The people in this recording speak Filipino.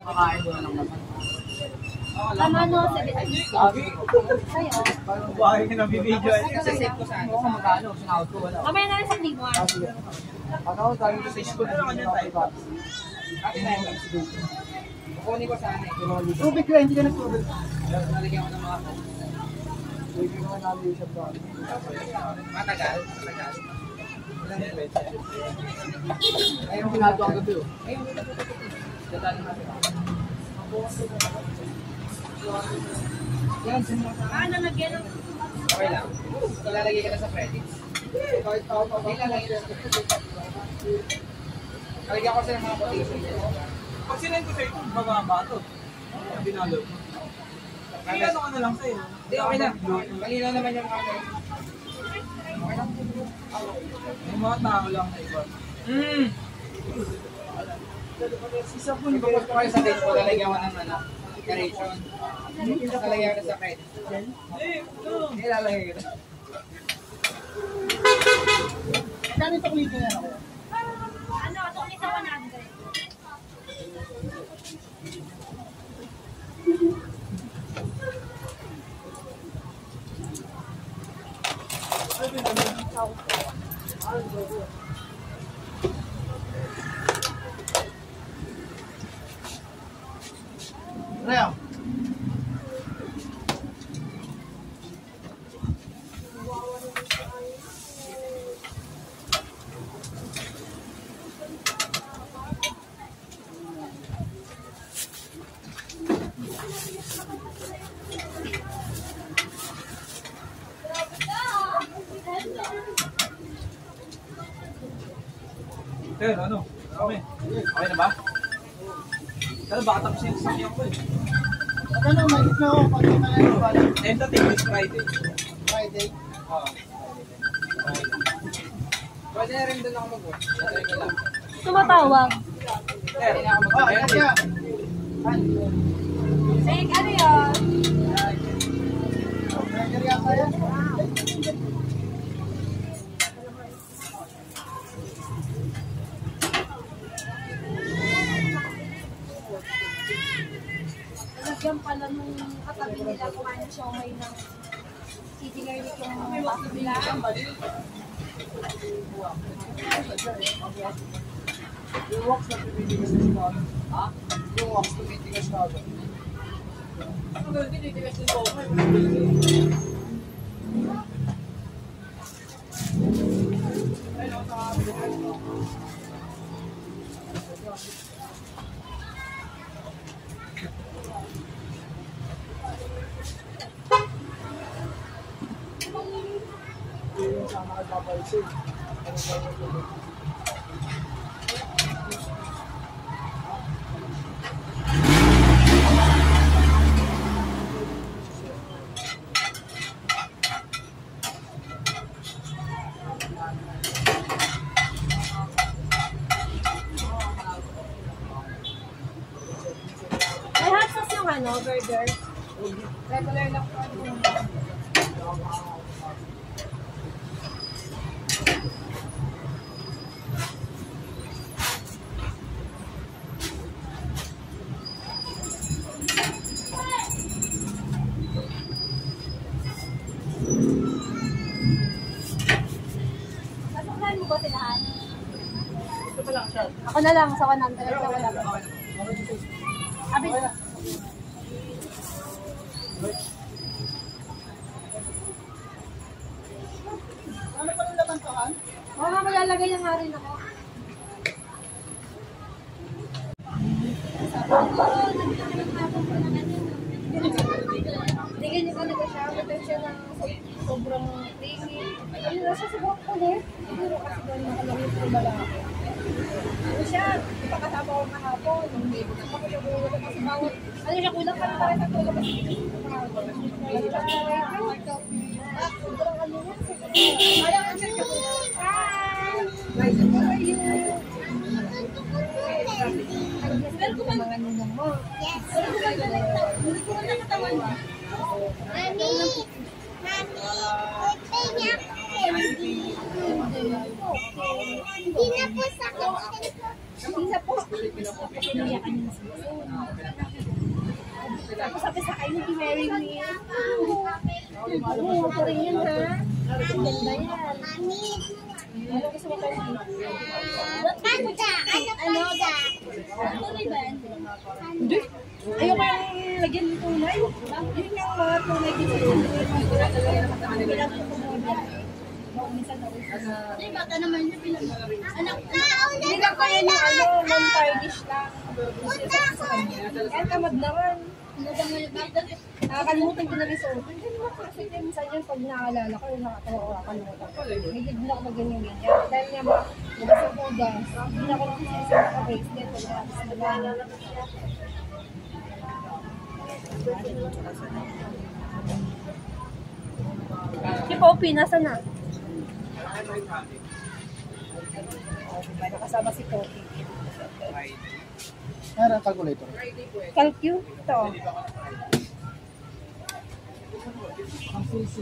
Kakain ko na lang naman. Tama no, 7. Sa'yo. Bakit ka nabibidyo? Sasave ko saan? Kung magkano, sinahod ko wala. Mamaya na rin sa libo. Ako, tayo sa school na naman yung tayo. Ate na yung kukunin ko sana eh. Tubig ka, hindi ka nagtubig. Nalagyan ko ng mga po. Tubig ko na namin siya ba? Matagal? Matagal? Ayun, pinado ang gabi oh. Ayun, dadali natin. Yan, Nalagyan ng... okay lang. Ilalagay ka na sa credits. Ilalagay ka na sa credits. Nalagyan ko sa mga quotation. Pag sinayin ko sa ito, bababa ito. Binalo. Kaya ano ka na lang sa'yo? Hindi, okay na. Malinaw naman yung mga okay lang. Yung mga tao lang na iba. Sisapon ko po kayo sa date ko, lalagyan ko ng decoration. Lalagyan ko sa credit. Hindi, lalagyan ko na. Kami ito ulit na ako. Ano, ito ulit sa 100. Leo. Sir, ano? Okay. Okay na ba? Pero baka tapos yung sasakyan ko eh. Ano, malit na ako pag may wala. Tentative is Friday. Friday. Oo. Pwede na rin doon ako mag-work. Natry ko lang. Tumatawag. Sir, hindi na ako mag-work. Like, ano yun? Burger yata yan. Lagyan pala nung katabi nila kumain ng siomay ng City Garlic yung baso nila. Yung wax na tumitigas na siya. Ha? Yung wax tumitigas na siya. Ako doon, tinitigas din ko. Yung sa mga kabalsin. May hot sauce yung ano, burger. Regular lang po. Nasuklahan mo ba silahan? Ako na lang sa 100 na wala ba? Abi. Ano pa yung labantahan? Oo nga, malalagay na nga rin ako. Tingin niyo ka nag-shower siya ng sobrang creamy. Ano na siya siguro ulit? Siguro kasi doon nakalagay po malaki. Ano siya? Ipakasama ko kahapon. Hindi ko na pakilagay ko kasi bawat. Ano siya, kulang ka na tayo sa tulog. Sobrang ano yan. Parang ano siya. Hi! How are you? Pero kung mga nunong mo. Yes. Pero kung mga katawan mo. Mami! Mami! Ute niya Hindi na po sa akin. Hindi na po. Pinayakan niya siya. Thank you, Mary Me. Oo, pa rin yun, ha? Ang ganda yan. Mami. Ano gusto mo kayo? Panda. Ano panda? Tunay ba yan? Hindi. Ayaw ko yung lagyan ng tunay. Yun yung mga tunay dito. Bilang ko kumuna. Minsan na uso. Hindi, bata naman niya bilang. Anak na, Hindi lang kaya yung ano, non-tarnish lang. punta ako. Kaya tamad naman. Nakakalimutan ko na rin suot. Hindi naman kasi minsan yun pag naalala ko, yung nakatawa ko, nakakalimutan ko. Hindi din ako mag-ganyan. Dahil nga ba, magkasubugas. Hindi na ako nagsisisa sa bracelet. Wala. Si Poppy, nasa na? Nakasama si Poppy. Meron ang calculator. Calcu? Ito. Ang CC.